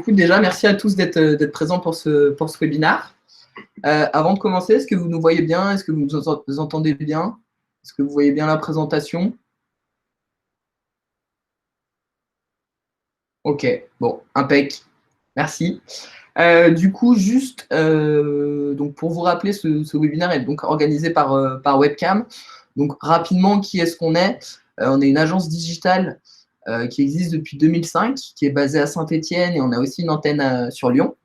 Écoute, déjà, merci à tous d'être présents pour ce webinaire. Avant de commencer, est-ce que vous nous voyez bien? Est-ce que vous nous entendez bien? Est-ce que vous voyez bien la présentation? Ok, bon, impec. Merci. Du coup, juste donc pour vous rappeler, ce webinaire est donc organisé par Webcam. Donc, rapidement, qui est-ce qu'on est? On est une agence digitale qui existe depuis 2005, qui est basée à Saint-Étienne, et on a aussi une antenne sur Lyon.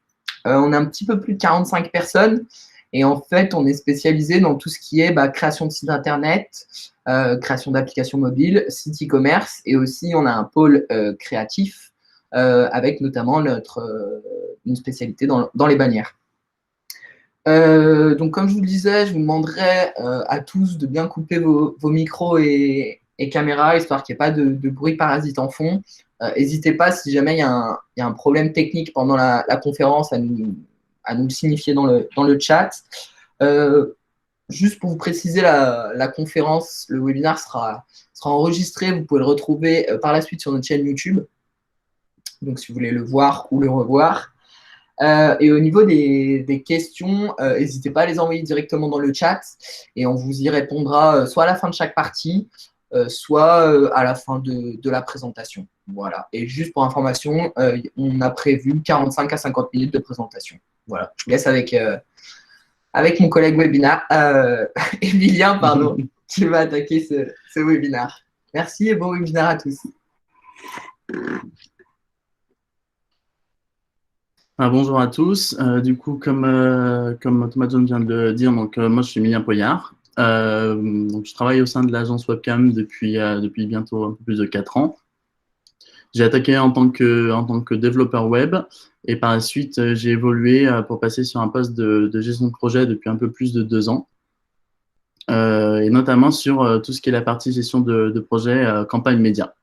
On a un petit peu plus de 45 personnes, et en fait, on est spécialisé dans tout ce qui est création de sites internet, création d'applications mobiles, site e-commerce, et aussi on a un pôle créatif avec notamment une spécialité dans les bannières. Donc, comme je vous le disais, je vous demanderai à tous de bien couper vos micros et caméras, histoire qu'il n'y ait pas de bruit parasite en fond. N'hésitez pas, si jamais il y a un problème technique pendant la conférence, à nous le signifier dans le chat. Juste pour vous préciser, la conférence, le webinaire sera enregistré. Vous pouvez le retrouver par la suite sur notre chaîne YouTube. Donc, si vous voulez le voir ou le revoir. Et au niveau des questions, n'hésitez pas à les envoyer directement dans le chat et on vous y répondra soit à la fin de chaque partie, soit à la fin de la présentation. Voilà. Et juste pour information, on a prévu 45 à 50 minutes de présentation. Voilà. Je vous laisse avec mon collègue webinaire, Emilien, pardon, qui va attaquer ce webinaire. Merci et bon webinaire à tous. Bonjour à tous. Du coup, comme Thomas John vient de le dire, donc moi je suis Emilien Poyard. Donc je travaille au sein de l'agence Webcam depuis bientôt un peu plus de 4 ans. J'ai attaqué en tant que développeur web et par la suite j'ai évolué pour passer sur un poste de gestion de projet depuis un peu plus de 2 ans. Et notamment sur tout ce qui est la partie gestion de projet campagne média.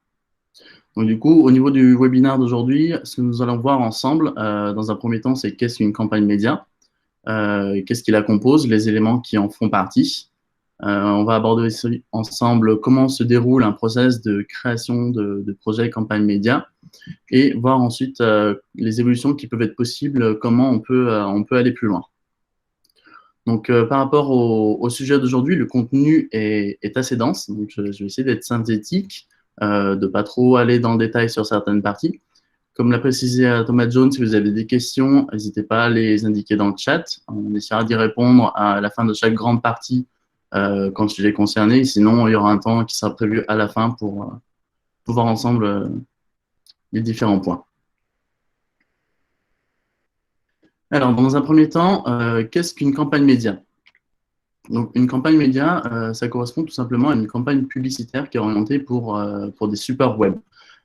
Donc du coup, au niveau du webinaire d'aujourd'hui, ce que nous allons voir ensemble, dans un premier temps, c'est qu'est-ce qu'une campagne média, qu'est-ce qui la compose, les éléments qui en font partie. On va aborder aussi ensemble comment se déroule un process de création de projet campagne média et voir ensuite les évolutions qui peuvent être possibles, comment on peut aller plus loin. Donc, par rapport au sujet d'aujourd'hui, le contenu est assez dense, donc je vais essayer d'être synthétique, de ne pas trop aller dans le détail sur certaines parties. Comme l'a précisé Thomas Jones, si vous avez des questions, n'hésitez pas à les indiquer dans le chat. On essaiera d'y répondre à la fin de chaque grande partie quand le sujet est concerné. Sinon, il y aura un temps qui sera prévu à la fin pour voir ensemble les différents points. Alors, dans un premier temps, qu'est-ce qu'une campagne média? Donc, une campagne média, ça correspond tout simplement à une campagne publicitaire qui est orientée pour des supports web.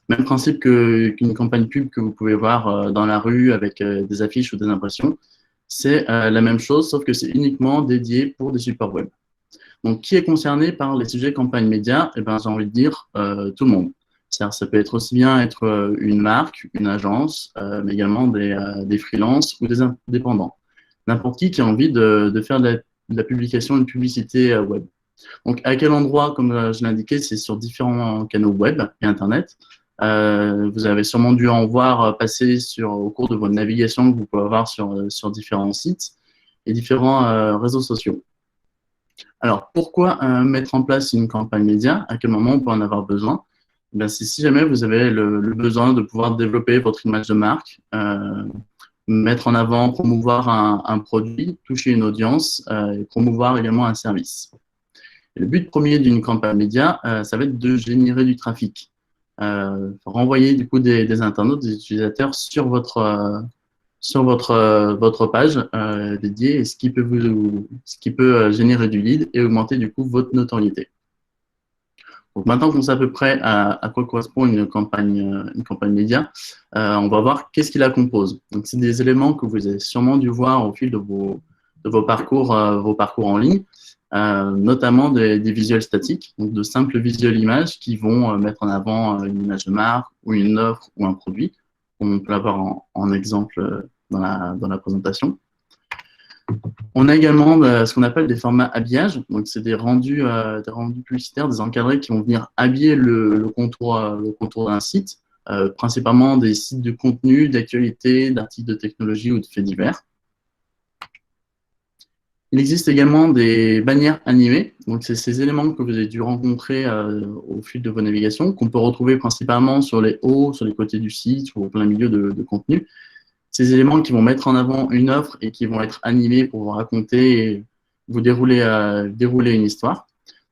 Même principe qu'une campagne pub que vous pouvez voir dans la rue avec des affiches ou des impressions. C'est la même chose, sauf que c'est uniquement dédié pour des supports web. Donc, qui est concerné par les sujets campagne média? Eh bien, j'ai envie de dire tout le monde. C'est-à-dire, ça peut être aussi bien être une marque, une agence, mais également des freelances ou des indépendants. N'importe qui a envie de faire de la publication, une publicité web. Donc, à quel endroit, comme je l'ai indiqué, c'est sur différents canaux web et Internet. Vous avez sûrement dû en voir passer au cours de votre navigation que vous pouvez avoir sur différents sites et différents réseaux sociaux. Alors, pourquoi mettre en place une campagne média? À quel moment on peut en avoir besoin? Ben, c'est si jamais vous avez le besoin de pouvoir développer votre image de marque, mettre en avant, promouvoir un produit, toucher une audience et promouvoir également un service. Et le but premier d'une campagne média, ça va être de générer du trafic. Renvoyer du coup des internautes, des utilisateurs sur votre page dédiée, et ce qui peut générer du lead et augmenter du coup votre notoriété. Donc maintenant qu'on sait à peu près à quoi correspond une campagne média, on va voir qu'est-ce qui la compose. Donc c'est des éléments que vous avez sûrement dû voir au fil de vos parcours en ligne, notamment des visuels statiques, donc de simples visuels images qui vont mettre en avant une image de marque ou une offre ou un produit. On peut l'avoir en exemple dans la présentation. On a également ce qu'on appelle des formats habillage. Donc, c'est des rendus publicitaires, des encadrés qui vont venir habiller le contour d'un site principalement des sites de contenu, d'actualité, d'articles de technologie ou de faits divers. Il existe également des bannières animées, donc c'est ces éléments que vous avez dû rencontrer au fil de vos navigations, qu'on peut retrouver principalement sur les hauts, sur les côtés du site ou au plein milieu de contenu. Ces éléments qui vont mettre en avant une offre et qui vont être animés pour vous raconter et vous dérouler une histoire.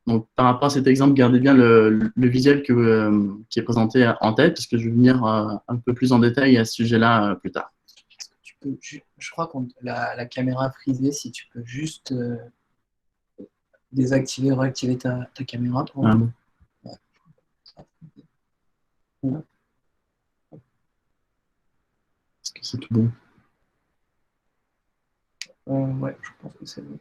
Donc par rapport à cet exemple, gardez bien le visuel qui est présenté en tête, puisque je vais venir un peu plus en détail à ce sujet-là plus tard. Je crois que la caméra frisée, si tu peux juste désactiver ou réactiver ta caméra. Ah bon. Ouais. Est-ce que c'est tout bon? Ouais, je pense que c'est bon.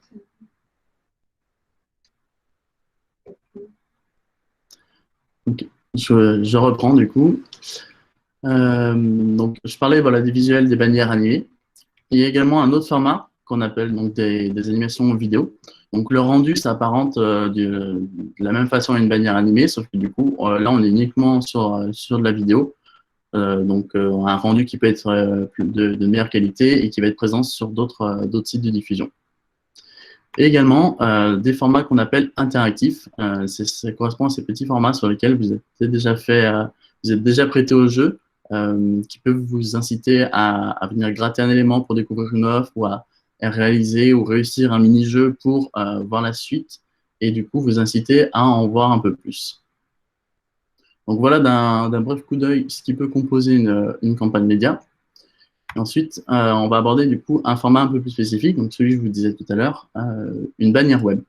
Okay. Je reprends du coup. Donc, je parlais voilà, des visuels, des bannières animées. Il y a également un autre format qu'on appelle donc des animations vidéo. Donc, le rendu s'apparente de la même façon à une bannière animée, sauf que du coup, là, on est uniquement sur de la vidéo. Donc, un rendu qui peut être de meilleure qualité et qui va être présent sur d'autres sites de diffusion. Et également, des formats qu'on appelle interactifs. Ça correspond à ces petits formats sur lesquels vous êtes déjà prêté au jeu, qui peuvent vous inciter à venir gratter un élément pour découvrir une offre ou à réaliser ou réussir un mini-jeu pour voir la suite et du coup vous inciter à en voir un peu plus. Donc voilà d'un bref coup d'œil ce qui peut composer une campagne média. Et ensuite, on va aborder du coup un format un peu plus spécifique, donc celui que je vous disais tout à l'heure, une bannière web.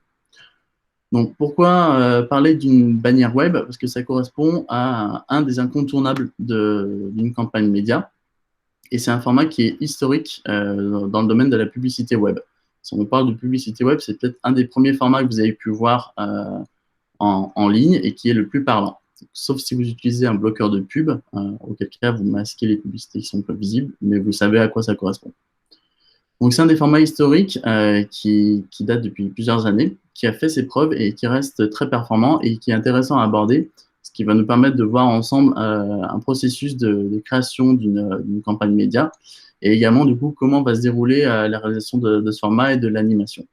Donc pourquoi parler d'une bannière web? Parce que ça correspond à un des incontournables d'une campagne média. Et c'est un format qui est historique dans le domaine de la publicité web. Si on parle de publicité web, c'est peut-être un des premiers formats que vous avez pu voir en ligne et qui est le plus parlant. Sauf si vous utilisez un bloqueur de pub, auquel cas vous masquez les publicités qui sont peu visibles, mais vous savez à quoi ça correspond. Donc c'est un des formats historiques qui date depuis plusieurs années, qui a fait ses preuves et qui reste très performant et qui est intéressant à aborder, ce qui va nous permettre de voir ensemble un processus de création d'une campagne média et également du coup comment va se dérouler la réalisation de ce format et de l'animation.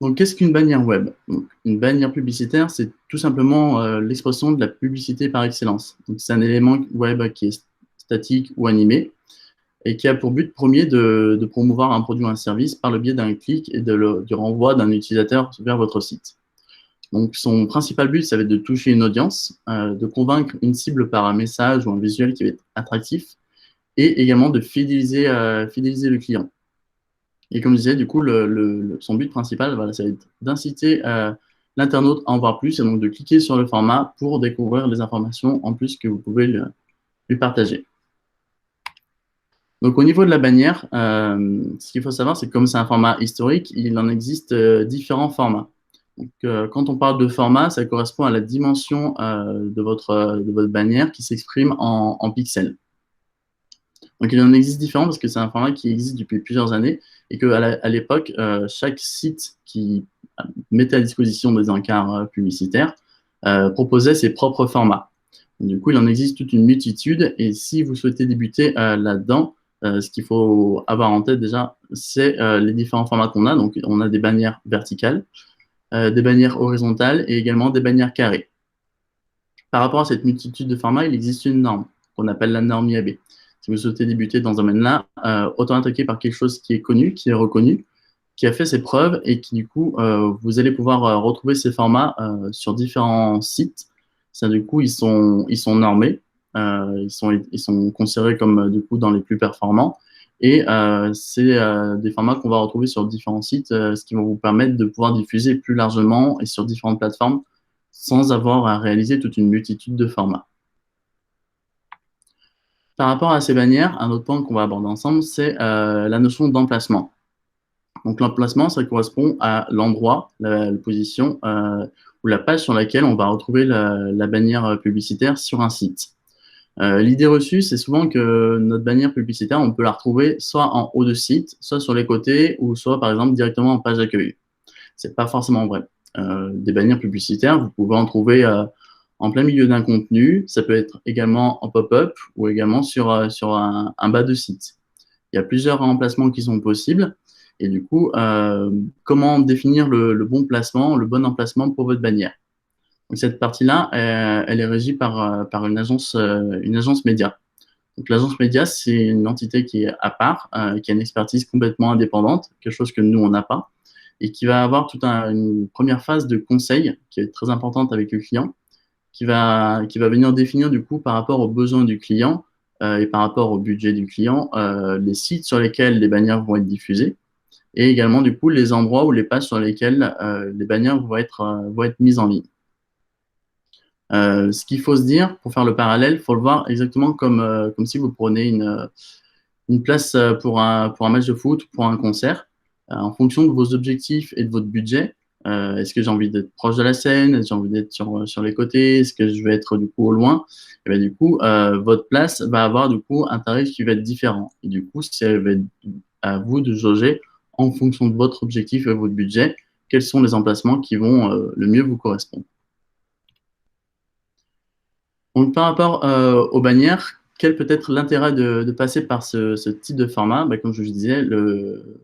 Donc, qu'est-ce qu'une bannière web? Donc, une bannière publicitaire, c'est tout simplement l'expression de la publicité par excellence. C'est un élément web qui est statique ou animé et qui a pour but premier de promouvoir un produit ou un service par le biais d'un clic et du renvoi d'un utilisateur vers votre site. Donc, son principal but, ça va être de toucher une audience, de convaincre une cible par un message ou un visuel qui va être attractif et également de fidéliser le client. Et comme je disais, du coup, son but principal, voilà, ça va être d'inciter l'internaute à en voir plus et donc de cliquer sur le format pour découvrir les informations en plus que vous pouvez lui partager. Donc, au niveau de la bannière, ce qu'il faut savoir, c'est que comme c'est un format historique, il en existe différents formats. Donc, quand on parle de format, ça correspond à la dimension de votre bannière qui s'exprime en pixels. Donc, il en existe différents parce que c'est un format qui existe depuis plusieurs années et qu'à l'époque, chaque site qui mettait à disposition des encarts publicitaires proposait ses propres formats. Donc, du coup, il en existe toute une multitude et si vous souhaitez débuter là-dedans, ce qu'il faut avoir en tête déjà, c'est les différents formats qu'on a. Donc, on a des bannières verticales, des bannières horizontales et également des bannières carrées. Par rapport à cette multitude de formats, il existe une norme qu'on appelle la norme IAB. Si vous souhaitez débuter dans ce domaine-là, autant attaquer par quelque chose qui est connu, qui est reconnu, qui a fait ses preuves et qui, du coup, vous allez pouvoir retrouver ces formats sur différents sites. Ça, du coup, ils sont normés, ils sont considérés comme, du coup, dans les plus performants. Et c'est des formats qu'on va retrouver sur différents sites, ce qui va vous permettre de pouvoir diffuser plus largement et sur différentes plateformes sans avoir à réaliser toute une multitude de formats. Par rapport à ces bannières, un autre point qu'on va aborder ensemble, c'est la notion d'emplacement. Donc l'emplacement, ça correspond à l'endroit, la position ou la page sur laquelle on va retrouver la bannière publicitaire sur un site. L'idée reçue, c'est souvent que notre bannière publicitaire, on peut la retrouver soit en haut de site, soit sur les côtés, ou soit par exemple directement en page d'accueil. C'est pas forcément vrai. Des bannières publicitaires, vous pouvez en trouver en plein milieu d'un contenu, ça peut être également en pop-up ou également sur un bas de site. Il y a plusieurs emplacements qui sont possibles. Et du coup, comment définir le bon placement, le bon emplacement pour votre bannière? Donc, cette partie-là, elle est régie par une agence média. Donc, l'agence média, c'est une entité qui est à part, qui a une expertise complètement indépendante, quelque chose que nous, on n'a pas, et qui va avoir toute une première phase de conseil qui est très importante avec le client, qui va venir définir du coup par rapport aux besoins du client et par rapport au budget du client, les sites sur lesquels les bannières vont être diffusées et également du coup les endroits ou les pages sur lesquels les bannières vont être mises en ligne. Ce qu'il faut se dire, pour faire le parallèle, il faut le voir exactement comme si vous prenez une place pour un match de foot, pour un concert. En fonction de vos objectifs et de votre budget, est-ce que j'ai envie d'être proche de la scène? Est-ce que j'ai envie d'être sur les côtés? Est-ce que je vais être du coup au loin? Et bien, du coup, votre place va avoir du coup un tarif qui va être différent. Et du coup, ça va être à vous de jauger en fonction de votre objectif et de votre budget, quels sont les emplacements qui vont le mieux vous correspondre. Donc, par rapport aux bannières, quel peut être l'intérêt de passer par ce type de format? Comme je vous disais,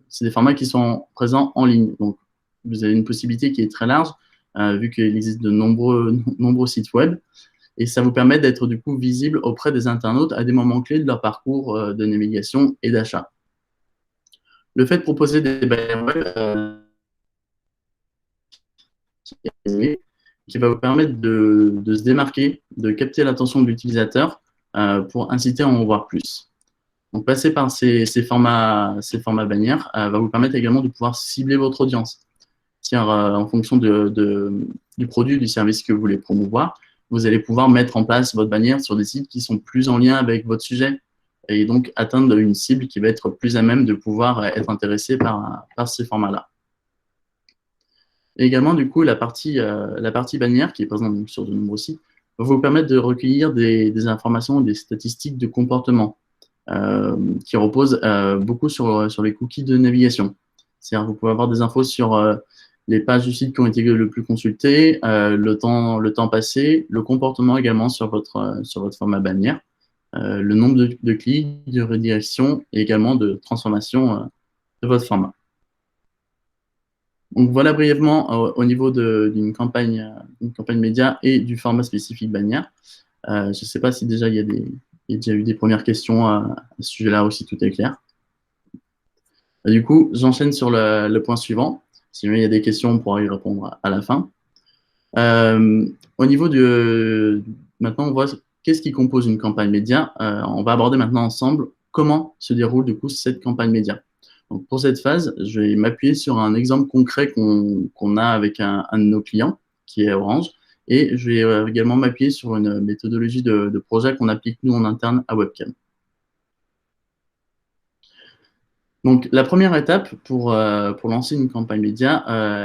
c'est des formats qui sont présents en ligne. Donc, vous avez une possibilité qui est très large, vu qu'il existe de nombreux sites web. Et ça vous permet d'être du coup visible auprès des internautes à des moments clés de leur parcours de navigation et d'achat. Le fait de proposer des bannières web qui va vous permettre de se démarquer, de capter l'attention de l'utilisateur pour inciter à en voir plus. Donc, passer par ces formats bannières va vous permettre également de pouvoir cibler votre audience. En fonction du produit, du service que vous voulez promouvoir, vous allez pouvoir mettre en place votre bannière sur des sites qui sont plus en lien avec votre sujet et donc atteindre une cible qui va être plus à même de pouvoir être intéressée par ces formats-là. Et également, du coup, la partie bannière qui est présente sur de nombreux sites va vous permettre de recueillir des informations, des statistiques de comportement qui reposent beaucoup sur les cookies de navigation. C'est-à-dire que vous pouvez avoir des infos sur les pages du site qui ont été le plus consultées, le temps passé, le comportement également sur votre format bannière, le nombre de clics, de redirection et également de transformation de votre format. Donc voilà brièvement au niveau d'une campagne média et du format spécifique bannière. Je ne sais pas si déjà il y a déjà eu des premières questions à ce sujet-là aussi, tout est clair. Du coup, j'enchaîne sur le point suivant. Si jamais il y a des questions, on pourra y répondre à la fin. Au niveau maintenant, on voit qu'est-ce qui compose une campagne média. On va aborder maintenant ensemble comment se déroule du coup cette campagne média. Donc, pour cette phase, je vais m'appuyer sur un exemple concret qu'on a avec un de nos clients, qui est Orange, et je vais également m'appuyer sur une méthodologie de projet qu'on applique nous en interne à Webcam. Donc, la première étape pour lancer une campagne média,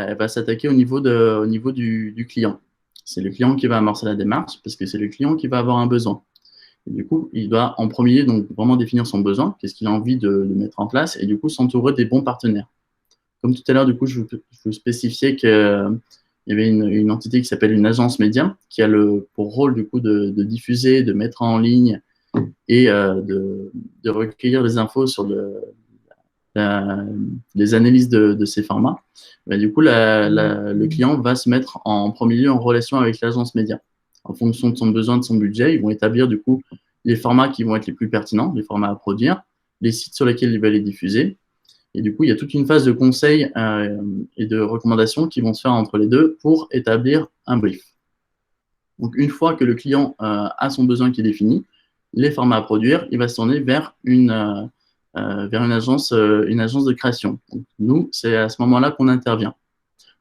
elle va s'attaquer au niveau du client. C'est le client qui va amorcer la démarche parce que c'est le client qui va avoir un besoin. Et du coup, il doit en premier lieu donc vraiment définir son besoin, qu'est-ce qu'il a envie de mettre en place, et du coup s'entourer des bons partenaires. Comme tout à l'heure, du coup, je vous spécifiais qu'il y avait une entité qui s'appelle une agence média qui a pour rôle du coup de diffuser, de mettre en ligne et de recueillir les infos sur les analyses de ces formats. Ben, du coup, le client va se mettre en premier lieu en relation avec l'agence média. En fonction de son besoin, de son budget, ils vont établir du coup les formats qui vont être les plus pertinents, les formats à produire, les sites sur lesquels il va les diffuser. Et du coup, il y a toute une phase de conseil et de recommandations qui vont se faire entre les deux pour établir un brief. Donc, une fois que le client a son besoin qui est défini, les formats à produire, il va se tourner vers une agence de création. Donc, nous, c'est à ce moment-là qu'on intervient.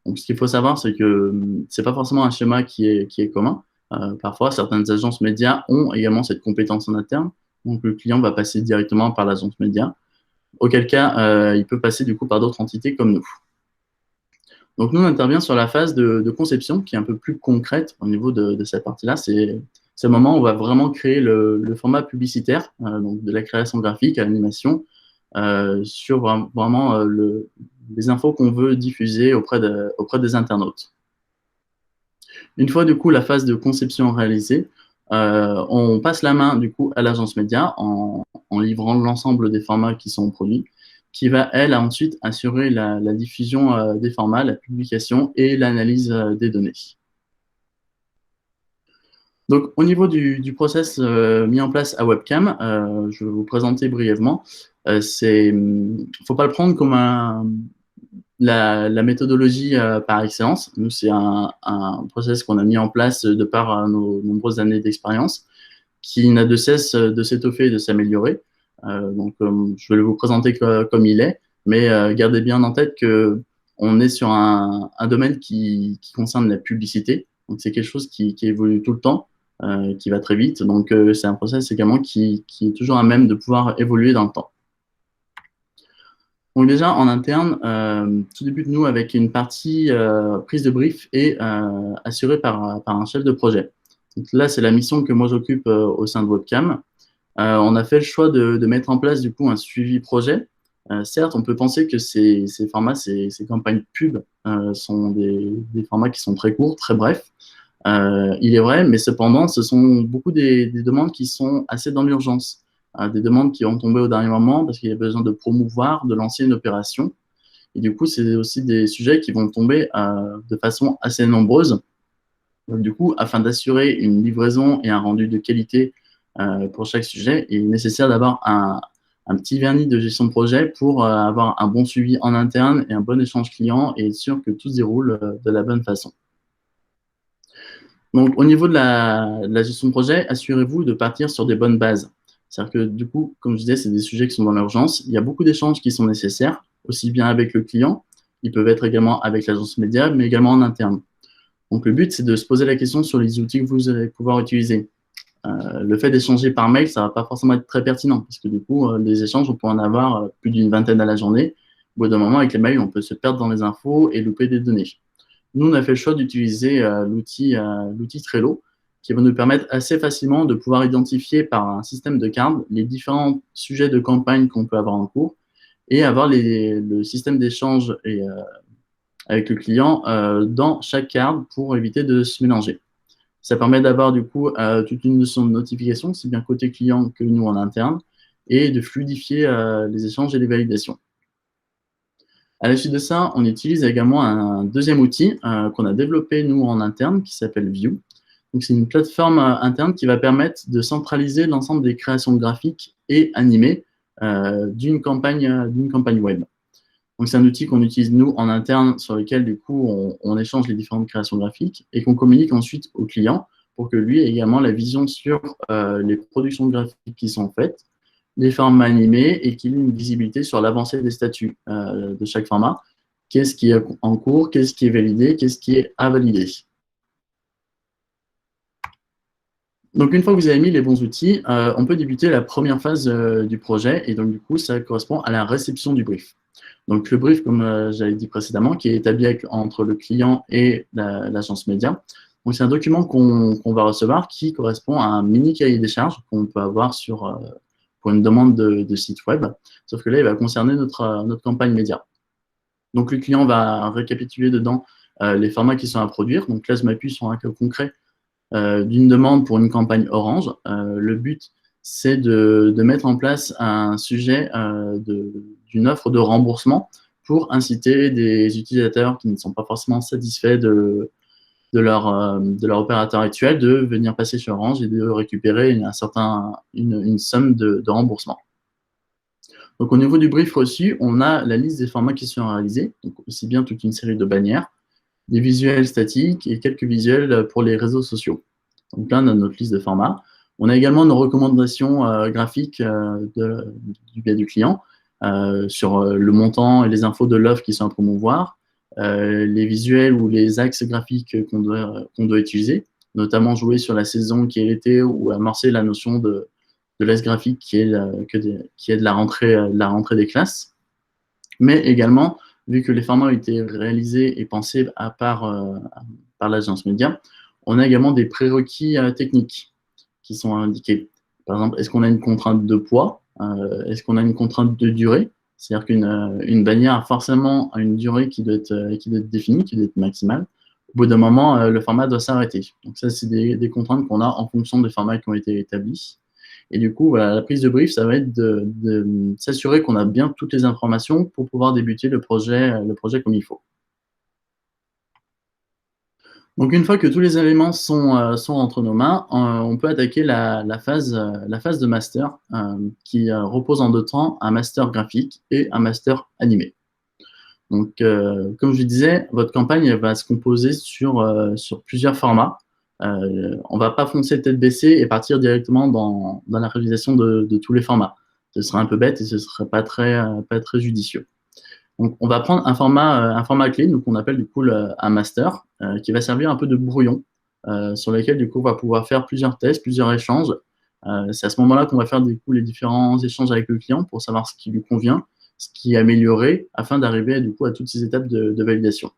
Donc, ce qu'il faut savoir, c'est que ce n'est pas forcément un schéma qui est commun. Parfois, certaines agences médias ont également cette compétence en interne. Donc, le client va passer directement par l'agence média. Auquel cas, il peut passer du coup par d'autres entités comme nous. Donc, nous, on intervient sur la phase de conception qui est un peu plus concrète au niveau de cette partie-là. C'est le moment où on va vraiment créer le format publicitaire, donc de la création graphique à l'animation, sur vraiment les infos qu'on veut diffuser auprès des internautes. Une fois du coup la phase de conception réalisée, on passe la main du coup à l'agence média en livrant l'ensemble des formats qui sont produits, qui va elle ensuite assurer la diffusion des formats, la publication et l'analyse des données. Donc, au niveau du process mis en place à Webcam, je vais vous présenter brièvement. Il ne faut pas le prendre comme la méthodologie par excellence. Nous, c'est un process qu'on a mis en place de par nos nombreuses années d'expérience, qui n'a de cesse de s'étoffer et de s'améliorer. Donc, je vais le vous présenter comme il est, mais gardez bien en tête qu'on est sur un domaine qui concerne la publicité. Donc, c'est quelque chose qui évolue tout le temps. Qui va très vite. Donc, c'est un process également qui est toujours à même de pouvoir évoluer dans le temps. Donc, déjà, en interne, tout débute, nous, avec une partie prise de brief et assurée par un chef de projet. Donc, là, c'est la mission que moi, j'occupe au sein de Webcam. On a fait le choix de mettre en place, du coup, un suivi projet. Certes, on peut penser que ces formats, ces campagnes pub sont des formats qui sont très courts, très brefs. Il est vrai, mais cependant, ce sont beaucoup des demandes qui sont assez dans l'urgence, des demandes qui vont tomber au dernier moment parce qu'il y a besoin de promouvoir, de lancer une opération. Et du coup, c'est aussi des sujets qui vont tomber de façon assez nombreuse. Donc, du coup, afin d'assurer une livraison et un rendu de qualité pour chaque sujet, il est nécessaire d'avoir un petit vernis de gestion de projet pour avoir un bon suivi en interne et un bon échange client et être sûr que tout se déroule de la bonne façon. Donc, au niveau de la gestion de projet, assurez-vous de partir sur des bonnes bases. C'est-à-dire que, du coup, comme je disais, c'est des sujets qui sont dans l'urgence. Il y a beaucoup d'échanges qui sont nécessaires, aussi bien avec le client, ils peuvent être également avec l'agence média, mais également en interne. Donc, le but, c'est de se poser la question sur les outils que vous allez pouvoir utiliser. Le fait d'échanger par mail, ça ne va pas forcément être très pertinent, parce que du coup, les échanges, on peut en avoir plus d'une vingtaine à la journée. Au bout d'un moment, avec les mails, on peut se perdre dans les infos et louper des données. Nous, on a fait le choix d'utiliser l'outil Trello, qui va nous permettre assez facilement de pouvoir identifier par un système de cartes les différents sujets de campagne qu'on peut avoir en cours et avoir le système d'échange avec le client dans chaque carte pour éviter de se mélanger. Ça permet d'avoir du coup toute une notion de notification, aussi bien côté client que nous en interne, et de fluidifier les échanges et les validations. À la suite de ça, on utilise également un deuxième outil qu'on a développé nous en interne qui s'appelle View. Donc, c'est une plateforme interne qui va permettre de centraliser l'ensemble des créations graphiques et animées d'une campagne web. Donc, c'est un outil qu'on utilise nous en interne sur lequel du coup on échange les différentes créations graphiques et qu'on communique ensuite au client pour que lui ait également la vision sur les productions graphiques qui sont faites, les formats animés et qu'il ait une visibilité sur l'avancée des statuts de chaque format. Qu'est-ce qui est en cours, qu'est-ce qui est validé, qu'est-ce qui est à valider. Donc, une fois que vous avez mis les bons outils, on peut débuter la première phase du projet et donc du coup, ça correspond à la réception du brief. Donc, le brief, comme j'avais dit précédemment, qui est établi entre le client et l'agence média. Donc, c'est un document qu'on va recevoir qui correspond à un mini cahier des charges qu'on peut avoir pour une demande de site web. Sauf que là, il va concerner notre campagne média. Donc, le client va récapituler dedans les formats qui sont à produire. Donc, là, je m'appuie sur un cas concret d'une demande pour une campagne Orange. Le but, c'est de mettre en place un sujet d'une offre de remboursement pour inciter des utilisateurs qui ne sont pas forcément satisfaits de leur opérateur actuel de venir passer sur Orange et de récupérer une somme de remboursement. Donc, au niveau du brief reçu, on a la liste des formats qui sont réalisés, donc aussi bien toute une série de bannières, des visuels statiques et quelques visuels pour les réseaux sociaux. Donc là, on a notre liste de formats. On a également nos recommandations graphiques du biais du client sur le montant et les infos de l'offre qui sont à promouvoir, les visuels ou les axes graphiques qu'on doit utiliser, notamment jouer sur la saison qui est l'été ou amorcer la notion de l'AS graphique qui est de la rentrée des classes. Mais également, vu que les formats ont été réalisés et pensés par l'agence média, on a également des prérequis techniques qui sont indiqués. Par exemple, est-ce qu'on a une contrainte de poids? Est-ce qu'on a une contrainte de durée? C'est-à-dire qu'une bannière a forcément une durée qui doit être définie, qui doit être maximale. au bout d'un moment, le format doit s'arrêter. Donc ça, c'est des contraintes qu'on a en fonction des formats qui ont été établis. Et du coup, voilà, la prise de brief, ça va être de s'assurer qu'on a bien toutes les informations pour pouvoir débuter le projet comme il faut. Donc une fois que tous les éléments sont entre nos mains, on peut attaquer la phase de master qui repose en deux temps, un master graphique et un master animé. Donc comme je disais, votre campagne elle va se composer sur plusieurs formats. On ne va pas foncer tête baissée et partir directement dans la réalisation de tous les formats. Ce serait un peu bête et ce ne serait pas très judicieux. Donc, on va prendre un format clé, donc on appelle du coup un master, qui va servir un peu de brouillon, sur lequel du coup on va pouvoir faire plusieurs tests, plusieurs échanges. C'est à ce moment-là qu'on va faire du coup les différents échanges avec le client pour savoir ce qui lui convient, ce qui est amélioré, afin d'arriver du coup à toutes ces étapes de validation.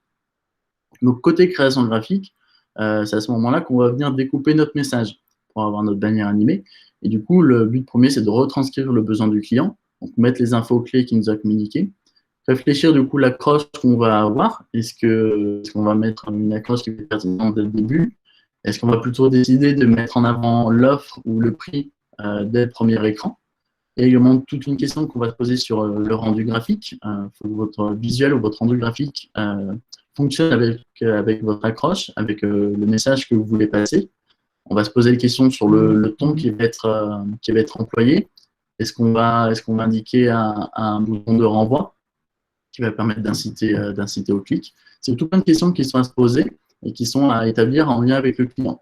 Donc côté création graphique, c'est à ce moment-là qu'on va venir découper notre message pour avoir notre bannière animée. Et du coup, le but premier, c'est de retranscrire le besoin du client, donc mettre les infos clés qu'il nous a communiquées, réfléchir du coup l'accroche qu'on va avoir. Est-ce qu'on va mettre une accroche qui est pertinente dès le début? Est-ce qu'on va plutôt décider de mettre en avant l'offre ou le prix dès le premier écran? Et également toute une question qu'on va se poser sur le rendu graphique. Faut que votre visuel ou votre rendu graphique fonctionne avec votre accroche, avec le message que vous voulez passer. On va se poser des questions sur le ton qui va être employé. Est-ce qu'on va indiquer un bouton de renvoi qui va permettre d'inciter au clic? C'est tout plein de questions qui sont à se poser et qui sont à établir en lien avec le client.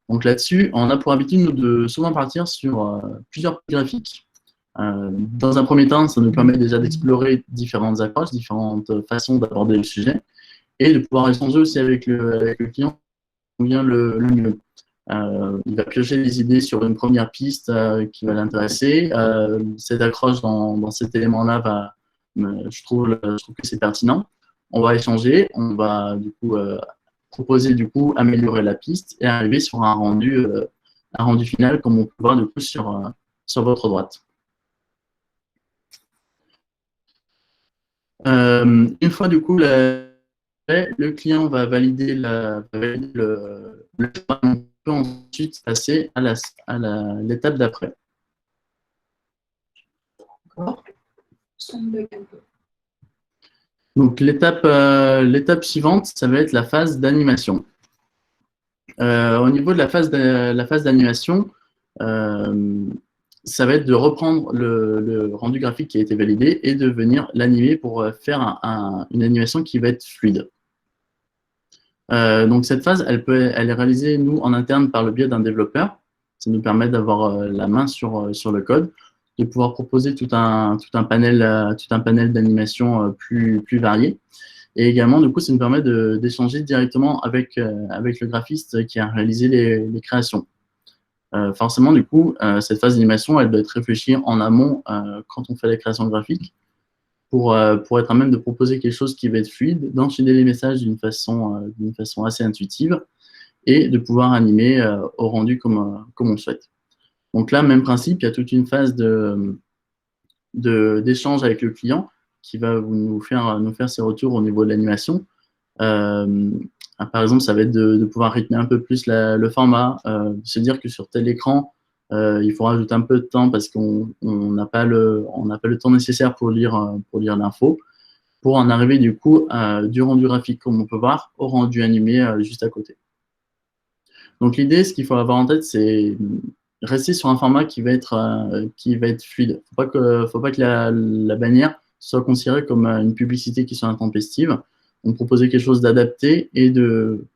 Donc là-dessus, on a pour habitude nous, de souvent partir sur plusieurs graphiques. Dans un premier temps, ça nous permet déjà d'explorer différentes approches, différentes façons d'aborder le sujet et de pouvoir échanger aussi avec le client convient le mieux. Il va piocher des idées sur une première piste qui va l'intéresser. Cette accroche dans cet élément-là, je trouve que c'est pertinent. On va échanger, on va du coup proposer améliorer la piste et arriver sur un rendu final comme on peut voir du coup sur votre droite. Une fois du coup le client va valider le choix. On peut ensuite passer à l'étape d'après. Donc l'étape suivante, ça va être la phase d'animation. Au niveau de la phase d'animation, ça va être de reprendre le rendu graphique qui a été validé et de venir l'animer pour faire une animation qui va être fluide. Donc cette phase, elle est réalisée, nous, en interne par le biais d'un développeur. Ça nous permet d'avoir la main sur le code, de pouvoir proposer tout un panel d'animation plus varié. Et également, du coup, ça nous permet d'échanger directement avec le graphiste qui a réalisé les créations. Forcément, du coup, cette phase d'animation, elle doit être réfléchie en amont quand on fait la création graphique pour être à même de proposer quelque chose qui va être fluide, d'enchaîner les messages d'une façon assez intuitive et de pouvoir animer au rendu comme on le souhaite. Donc là, même principe, il y a toute une phase d'échange avec le client qui va nous faire ses retours au niveau de l'animation. Par exemple, ça va être de pouvoir rythmer un peu plus le format, se dire que sur tel écran, il faut rajouter un peu de temps parce qu'on n'a pas le temps nécessaire pour lire l'info, pour en arriver du coup du rendu graphique comme on peut voir au rendu animé juste à côté. Donc l'idée, ce qu'il faut avoir en tête, c'est rester sur un format qui va être fluide. Faut pas que la bannière soit considérée comme une publicité qui soit intempestive. Donc proposer quelque chose d'adapté et de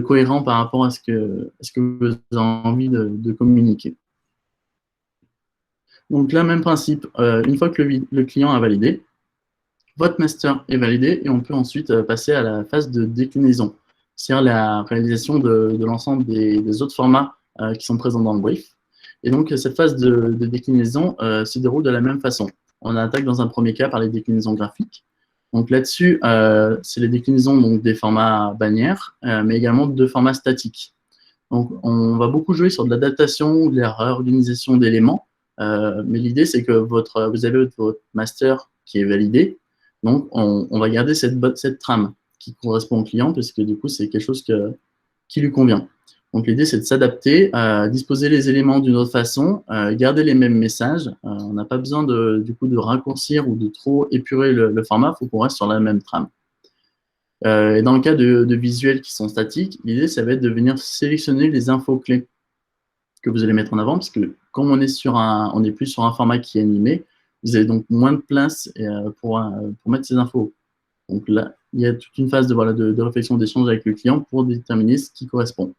cohérent par rapport à ce que vous avez envie de communiquer. Donc là, même principe, une fois que le client a validé, votre master est validé et on peut ensuite passer à la phase de déclinaison, c'est-à-dire la réalisation de l'ensemble des autres formats qui sont présents dans le brief. Et donc, cette phase de déclinaison se déroule de la même façon. On attaque dans un premier cas par les déclinaisons graphiques. Donc là-dessus, c'est les déclinaisons donc, des formats bannières, mais également de formats statiques. Donc, on va beaucoup jouer sur de l'adaptation, de la réorganisation d'éléments, mais l'idée, c'est que vous avez votre master qui est validé. Donc, on va garder cette trame qui correspond au client, parce que du coup, c'est quelque chose qui lui convient. Donc, l'idée, c'est de s'adapter, disposer les éléments d'une autre façon, garder les mêmes messages. On n'a pas besoin du coup de raccourcir ou de trop épurer le format, il faut qu'on reste sur la même trame. Et dans le cas de visuels qui sont statiques, l'idée, ça va être de venir sélectionner les infos clés que vous allez mettre en avant, parce que comme on est plus sur un format qui est animé, vous avez donc moins de place pour mettre ces infos. Donc là, il y a toute une phase de réflexion, d'échange avec le client pour déterminer ce qui correspond.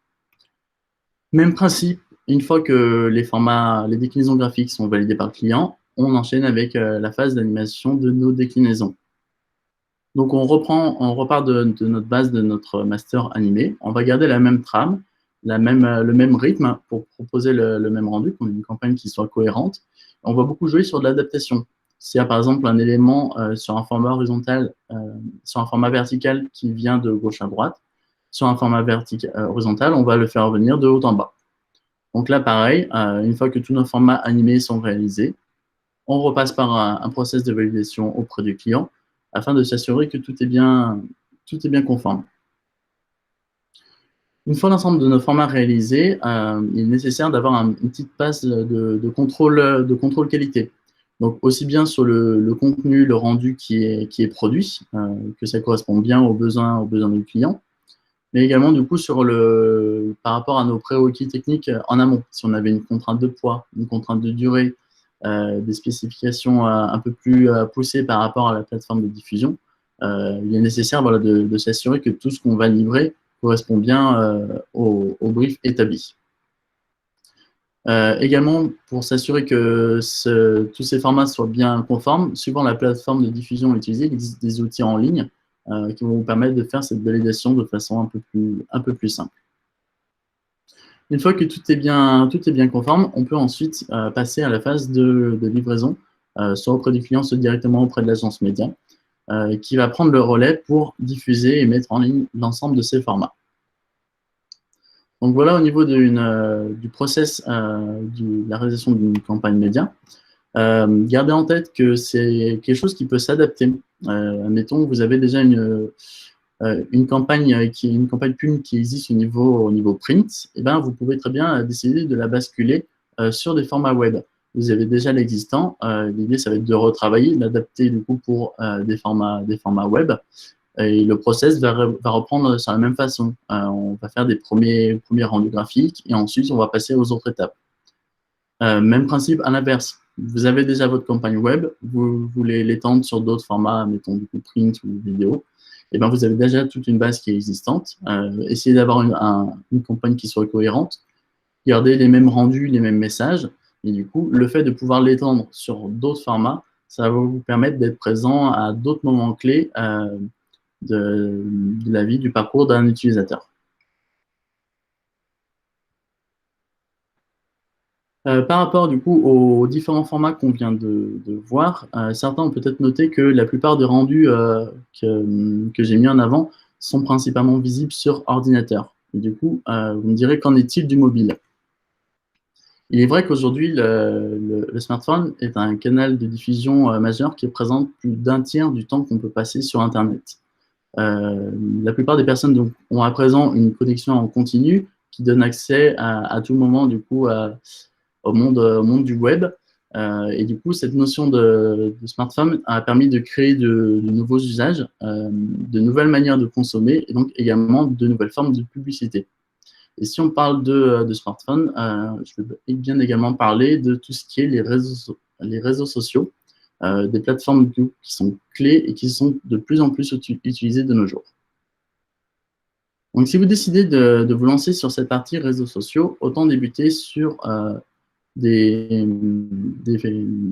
Même principe, une fois que les déclinaisons graphiques sont validées par le client, on enchaîne avec la phase d'animation de nos déclinaisons. Donc on repart de notre base de notre master animé. On va garder la même trame, le même rythme pour proposer le même rendu, pour une campagne qui soit cohérente. On va beaucoup jouer sur de l'adaptation. S'il y a par exemple un élément sur un format horizontal, sur un format vertical qui vient de gauche à droite, sur un format horizontal, on va le faire venir de haut en bas. Donc là, pareil, une fois que tous nos formats animés sont réalisés, on repasse par un process de validation auprès du client afin de s'assurer que tout est bien conforme. Une fois l'ensemble de nos formats réalisés, il est nécessaire d'avoir une petite passe de contrôle qualité. Donc, aussi bien sur le contenu, le rendu qui est produit, que ça correspond bien aux besoins du client, mais également, du coup, par rapport à nos prérequis techniques en amont. Si on avait une contrainte de poids, une contrainte de durée, des spécifications un peu plus poussées par rapport à la plateforme de diffusion, il est nécessaire de s'assurer que tout ce qu'on va livrer correspond bien au brief établi. Également, pour s'assurer que tous ces formats soient bien conformes, suivant la plateforme de diffusion utilisée, il existe des outils en ligne qui vont vous permettre de faire cette validation de façon un peu plus simple. Une fois que tout est bien conforme, on peut ensuite passer à la phase de livraison, soit auprès du client, soit directement auprès de l'agence média, qui va prendre le relais pour diffuser et mettre en ligne l'ensemble de ces formats. Donc voilà au niveau du process de la réalisation d'une campagne média. Gardez en tête que c'est quelque chose qui peut s'adapter. Admettons que vous avez déjà une campagne pub qui existe au niveau print, et ben vous pouvez très bien décider de la basculer sur des formats web. Vous avez déjà l'existant. L'idée, ça va être de retravailler, d'adapter du coup pour des formats web. Et le process va reprendre sur la même façon. On va faire des premiers rendus graphiques et ensuite, on va passer aux autres étapes. Même principe à l'inverse. Vous avez déjà votre campagne web, vous voulez l'étendre sur d'autres formats, mettons du coup print ou vidéo, et bien vous avez déjà toute une base qui est existante. Essayez d'avoir une campagne qui soit cohérente, garder les mêmes rendus, les mêmes messages, et du coup, le fait de pouvoir l'étendre sur d'autres formats, ça va vous permettre d'être présent à d'autres moments clés de la vie, du parcours d'un utilisateur. Par rapport du coup aux différents formats qu'on vient de voir, certains ont peut-être noté que la plupart des rendus que j'ai mis en avant sont principalement visibles sur ordinateur. Et du coup, vous me direz qu'en est-il du mobile? Il est vrai qu'aujourd'hui, le smartphone est un canal de diffusion majeur qui représente plus d'un tiers du temps qu'on peut passer sur Internet. La plupart des personnes donc, ont à présent une connexion en continu qui donne accès à tout moment du coup au monde du web. Et du coup, cette notion de smartphone a permis de créer de nouveaux usages, de nouvelles manières de consommer et donc également de nouvelles formes de publicité. Et si on parle de smartphone, je vais bien également parler de tout ce qui est les réseaux sociaux, des plateformes qui sont clés et qui sont de plus en plus utilisées de nos jours. Donc, si vous décidez de vous lancer sur cette partie réseaux sociaux, autant débuter sur des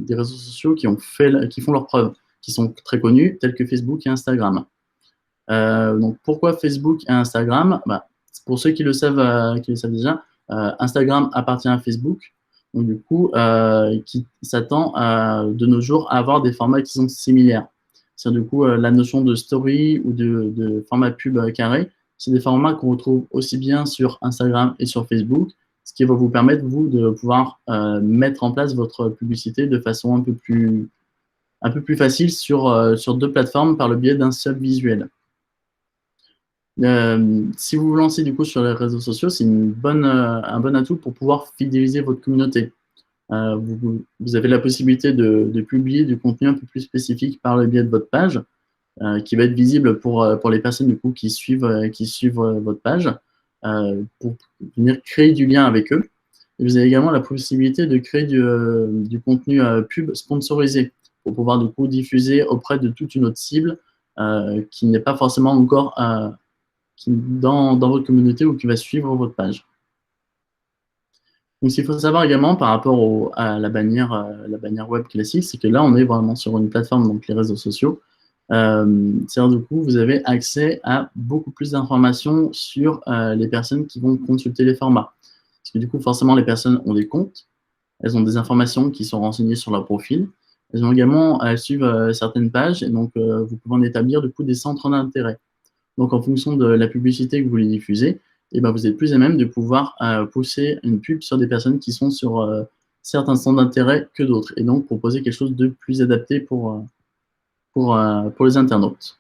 réseaux sociaux qui font leurs preuves, qui sont très connus, tels que Facebook et Instagram. Donc, pourquoi Facebook et Instagram? Pour ceux qui le savent déjà, Instagram appartient à Facebook, donc du coup, qui s'attend de nos jours à avoir des formats qui sont similaires. C'est du coup la notion de story ou de format pub carré, c'est des formats qu'on retrouve aussi bien sur Instagram et sur Facebook, ce qui va vous permettre, vous, de pouvoir mettre en place votre publicité de façon un peu plus facile sur deux plateformes par le biais d'un seul visuel. Si vous vous lancez du coup sur les réseaux sociaux, c'est un bon atout pour pouvoir fidéliser votre communauté. Vous avez la possibilité de publier du contenu un peu plus spécifique par le biais de votre page, qui va être visible pour les personnes du coup qui suivent votre page, pour venir créer du lien avec eux. Et vous avez également la possibilité de créer du contenu pub sponsorisé pour pouvoir du coup diffuser auprès de toute une autre cible qui n'est pas forcément encore dans votre communauté ou qui va suivre votre page. Donc, ce qu'il faut savoir également par rapport à la bannière web classique, c'est que là, on est vraiment sur une plateforme, donc les réseaux sociaux. C'est-à-dire, du coup, vous avez accès à beaucoup plus d'informations sur les personnes qui vont consulter les formats. Parce que du coup, forcément, les personnes ont des comptes, elles ont des informations qui sont renseignées sur leur profil. Elles ont également à suivre certaines pages, et donc vous pouvez en établir du coup des centres d'intérêt. Donc, en fonction de la publicité que vous voulez diffuser, eh ben, vous êtes plus à même de pouvoir pousser une pub sur des personnes qui sont sur certains centres d'intérêt que d'autres, et donc proposer quelque chose de plus adapté pour les internautes.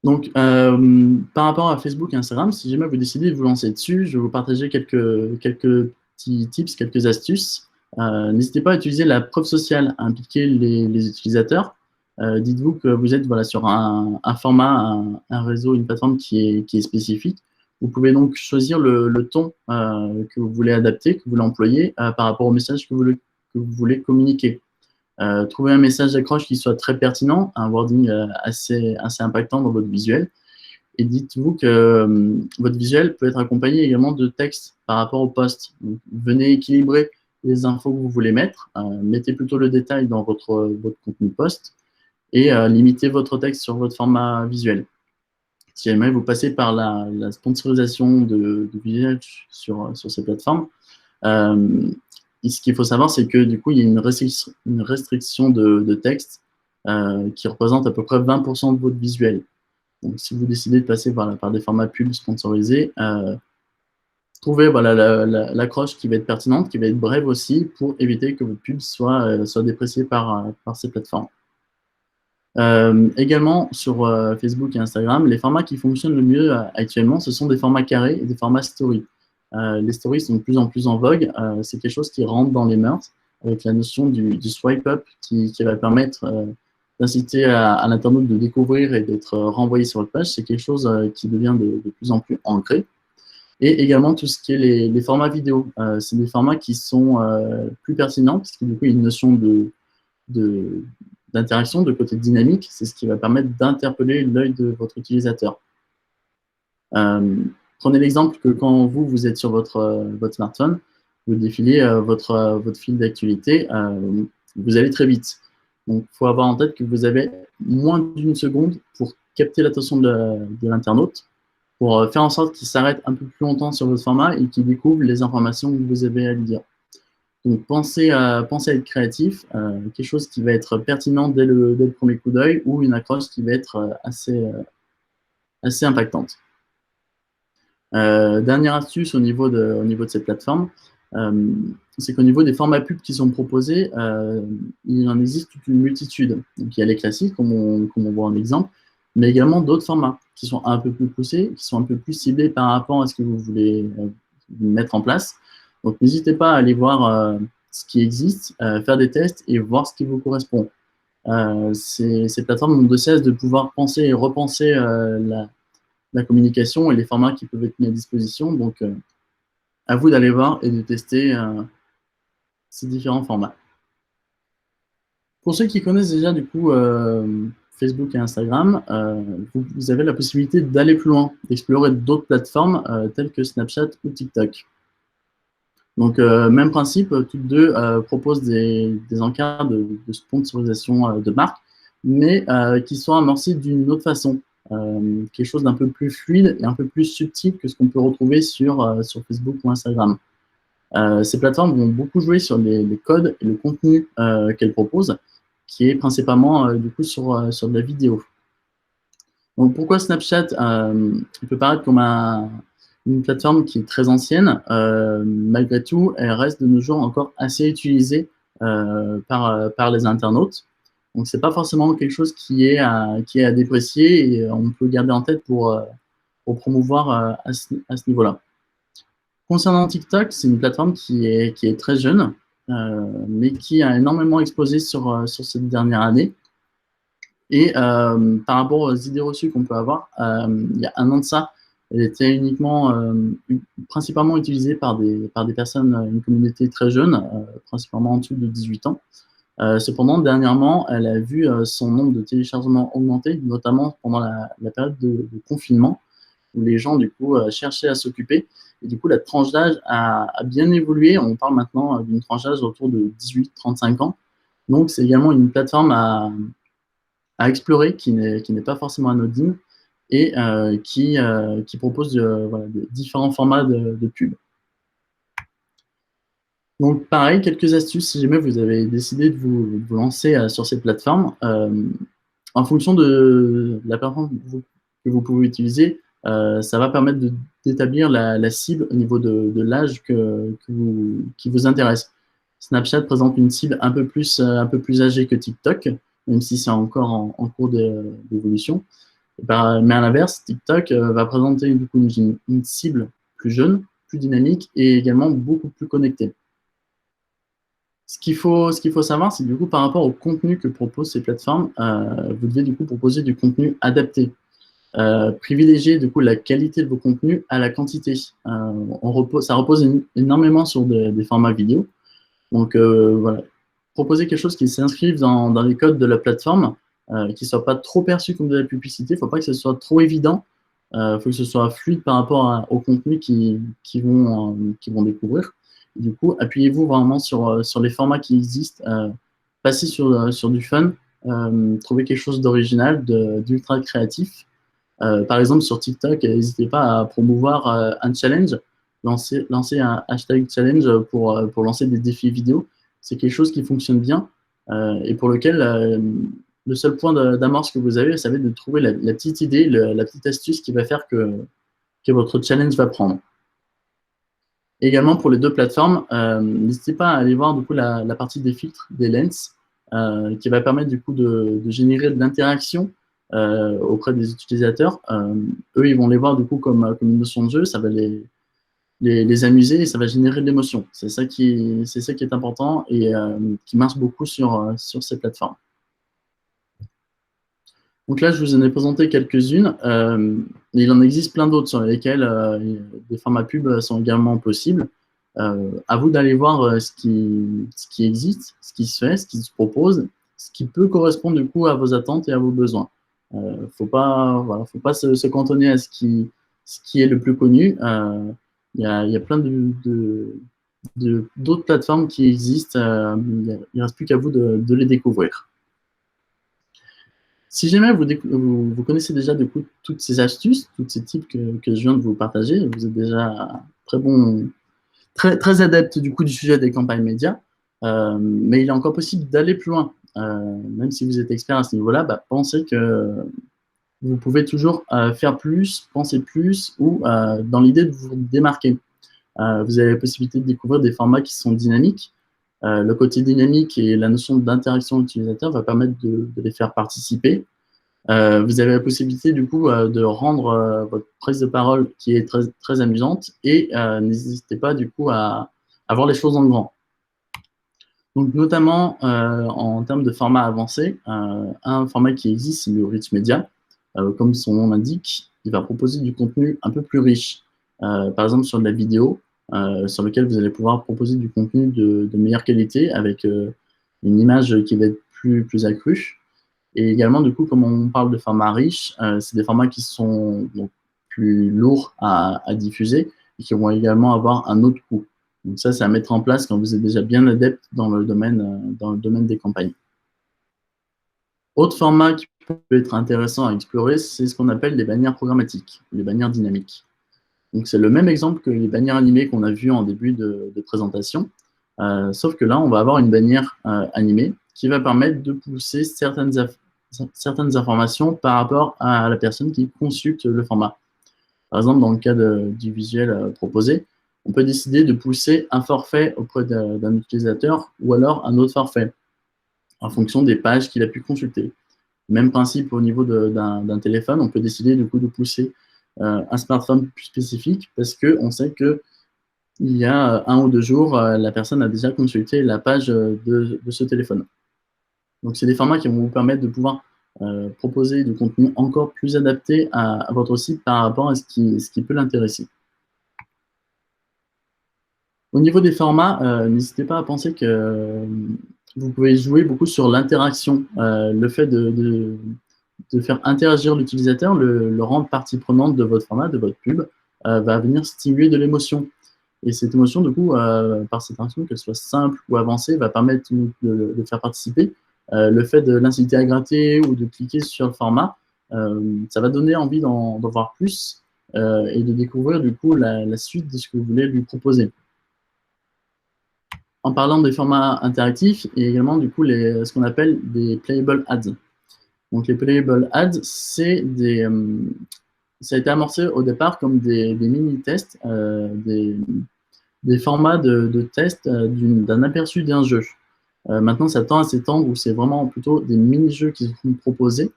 Donc, par rapport à Facebook et Instagram, si jamais vous décidez de vous lancer dessus, je vais vous partager quelques petits tips, quelques astuces. N'hésitez pas à utiliser la preuve sociale, à impliquer les utilisateurs. Dites-vous que vous êtes sur un format, un réseau, une plateforme qui est spécifique. Vous pouvez donc choisir le ton que vous voulez adapter, que vous voulez employer par rapport au message que vous voulez communiquer. Trouvez un message d'accroche qui soit très pertinent, un wording assez impactant dans votre visuel. Et dites-vous que votre visuel peut être accompagné également de texte par rapport au post. Donc, venez équilibrer les infos que vous voulez mettre. Mettez plutôt le détail dans votre contenu post et limitez votre texte sur votre format visuel. Si jamais vous passez par la sponsorisation de visuels sur ces plateformes, ce qu'il faut savoir, c'est que du coup, il y a une restriction de texte qui représente à peu près 20% de votre visuel. Donc, si vous décidez de passer par des formats pubs sponsorisés, trouvez l'accroche qui va être pertinente, qui va être brève aussi, pour éviter que votre pub soit dépréciée par ces plateformes. Également, sur Facebook et Instagram, les formats qui fonctionnent le mieux actuellement, ce sont des formats carrés et des formats story. Les stories sont de plus en plus en vogue. C'est quelque chose qui rentre dans les mœurs avec la notion du swipe up qui va permettre d'inciter à l'internaute de découvrir et d'être renvoyé sur votre page. C'est quelque chose qui devient de plus en plus ancré. Et également tout ce qui est les formats vidéo. C'est des formats qui sont plus pertinents parce que du coup, il y a une notion d'interaction, de côté dynamique. C'est ce qui va permettre d'interpeller l'œil de votre utilisateur. Prenez l'exemple que quand vous êtes sur votre smartphone, vous défilez votre fil d'actualité, vous allez très vite. Donc, il faut avoir en tête que vous avez moins d'une seconde pour capter l'attention de l'internaute, pour faire en sorte qu'il s'arrête un peu plus longtemps sur votre format et qu'il découvre les informations que vous avez à lui dire. Donc, pensez à être créatif, quelque chose qui va être pertinent dès le premier coup d'œil ou une accroche qui va être assez impactante. Dernière astuce au niveau de cette plateforme, c'est qu'au niveau des formats pubs qui sont proposés, il en existe toute une multitude. Donc, il y a les classiques, comme on voit en exemple, mais également d'autres formats qui sont un peu plus poussés, qui sont un peu plus ciblés par rapport à ce que vous voulez mettre en place. Donc, n'hésitez pas à aller voir ce qui existe, faire des tests et voir ce qui vous correspond. Ces plateformes n'ont de cesse de pouvoir penser et repenser la communication et les formats qui peuvent être mis à disposition. Donc, à vous d'aller voir et de tester ces différents formats. Pour ceux qui connaissent déjà du coup Facebook et Instagram, vous avez la possibilité d'aller plus loin, d'explorer d'autres plateformes telles que Snapchat ou TikTok. Donc, même principe, toutes deux proposent des encarts de sponsorisation de marque, mais qui sont amorcés d'une autre façon. Quelque chose d'un peu plus fluide et un peu plus subtil que ce qu'on peut retrouver sur Facebook ou Instagram. Ces plateformes vont beaucoup jouer sur les codes et le contenu qu'elles proposent, qui est principalement du coup sur de la vidéo. Donc pourquoi Snapchat il peut paraître comme une plateforme qui est très ancienne, malgré tout, elle reste de nos jours encore assez utilisée par les internautes. Donc, ce n'est pas forcément quelque chose qui est à déprécier et on peut garder en tête pour promouvoir à ce niveau-là. Concernant TikTok, c'est une plateforme qui est très jeune, mais qui a énormément explosé sur cette dernière année. Et par rapport aux idées reçues qu'on peut avoir, il y a 1 an de ça, elle était principalement utilisée par des personnes, une communauté très jeune, principalement en dessous de 18 ans. Cependant, dernièrement, elle a vu son nombre de téléchargements augmenter, notamment pendant la période de confinement, où les gens, du coup, cherchaient à s'occuper. Et du coup, la tranche d'âge a bien évolué. On parle maintenant d'une tranche d'âge autour de 18-35 ans. Donc, c'est également une plateforme à explorer, qui n'est pas forcément anodine, et qui propose de différents formats de pub. Donc, pareil, quelques astuces si jamais vous avez décidé de vous lancer sur cette plateforme. En fonction de la plateforme que vous pouvez utiliser, ça va permettre d'établir la cible au niveau de l'âge qui vous intéresse. Snapchat présente une cible un peu plus âgée que TikTok, même si c'est encore en cours d'évolution. Mais à l'inverse, TikTok va présenter du coup une cible plus jeune, plus dynamique et également beaucoup plus connectée. Ce qu'il faut savoir, c'est que du coup, par rapport au contenu que proposent ces plateformes, vous devez du coup proposer du contenu adapté. Privilégier du coup la qualité de vos contenus à la quantité. Ça repose énormément sur des formats vidéo. Donc voilà, proposer quelque chose qui s'inscrive dans les codes de la plateforme, qui ne soit pas trop perçu comme de la publicité. Il ne faut pas que ce soit trop évident. Il faut que ce soit fluide par rapport au contenu qu'ils vont découvrir. Et du coup, appuyez-vous vraiment sur les formats qui existent. Passez sur du fun. Trouvez quelque chose d'original, d'ultra créatif. Par exemple, sur TikTok, n'hésitez pas à promouvoir un challenge. Lancer un hashtag challenge pour lancer des défis vidéo. C'est quelque chose qui fonctionne bien et pour lequel le seul point d'amorce que vous avez, ça va être de trouver la petite idée, la petite astuce qui va faire que votre challenge va prendre. Également, pour les deux plateformes, n'hésitez pas à aller voir du coup, la partie des filtres, des lens, qui va permettre du coup de générer de l'interaction auprès des utilisateurs. Eux, ils vont les voir du coup comme une notion de jeu, ça va les amuser et ça va générer de l'émotion. C'est ça qui est important et qui marche beaucoup sur ces plateformes. Donc là, je vous en ai présenté quelques-unes. Il en existe plein d'autres sur lesquelles des formats pub sont également possibles. À vous d'aller voir ce qui existe, ce qui se fait, ce qui se propose, ce qui peut correspondre du coup à vos attentes et à vos besoins. Faut pas se cantonner à ce qui est le plus connu. Il y a plein d'autres plateformes qui existent. Il ne reste plus qu'à vous de les découvrir. Si jamais vous connaissez déjà du coup, toutes ces astuces, tous ces types que je viens de vous partager, vous êtes déjà très adepte du coup du sujet des campagnes médias, mais il est encore possible d'aller plus loin. Même si vous êtes expert à ce niveau-là, pensez que vous pouvez toujours faire plus, penser plus, ou dans l'idée de vous démarquer. Vous avez la possibilité de découvrir des formats qui sont dynamiques. Le côté dynamique et la notion d'interaction utilisateur va permettre de les faire participer. Vous avez la possibilité du coup de rendre votre prise de parole qui est très, très amusante et n'hésitez pas du coup à voir les choses en grand. Donc notamment en termes de format avancé, un format qui existe, c'est le Rich Media. Comme son nom l'indique, il va proposer du contenu un peu plus riche. Par exemple sur de la vidéo, sur lequel vous allez pouvoir proposer du contenu de meilleure qualité avec une image qui va être plus accrue. Et également, du coup, comme on parle de formats riches, c'est des formats qui sont donc, plus lourds à diffuser et qui vont également avoir un autre coût. Donc ça, c'est à mettre en place quand vous êtes déjà bien adepte dans le domaine des campagnes. Autre format qui peut être intéressant à explorer, c'est ce qu'on appelle les bannières programmatiques, les bannières dynamiques. Donc c'est le même exemple que les bannières animées qu'on a vues en début de présentation, sauf que là, on va avoir une bannière animée qui va permettre de pousser certaines informations par rapport à la personne qui consulte le format. Par exemple, dans le cas du visuel proposé, on peut décider de pousser un forfait auprès d'un utilisateur ou alors un autre forfait. en fonction des pages qu'il a pu consulter. Même principe au niveau d'un téléphone, on peut décider du coup de pousser un smartphone plus spécifique parce qu'on sait que il y a 1 ou 2 jours, la personne a déjà consulté la page de ce téléphone. Donc, c'est des formats qui vont vous permettre de pouvoir proposer du contenu encore plus adapté à votre site par rapport à ce qui peut l'intéresser. Au niveau des formats, n'hésitez pas à penser que vous pouvez jouer beaucoup sur l'interaction, le fait de faire interagir l'utilisateur, le rendre partie prenante de votre format, de votre pub, va venir stimuler de l'émotion. Et cette émotion, du coup, par cette interaction, qu'elle soit simple ou avancée, va permettre de faire participer. Le fait de l'inciter à gratter ou de cliquer sur le format, ça va donner envie d'en voir plus et de découvrir du coup la suite de ce que vous voulez lui proposer. En parlant des formats interactifs, et également du coup ce qu'on appelle des playable ads. Donc les playable ads, ça a été amorcé au départ comme des mini-tests, des formats de tests d'un aperçu d'un jeu. Maintenant, ça tend à s'étendre où c'est vraiment plutôt des mini-jeux qui sont proposés,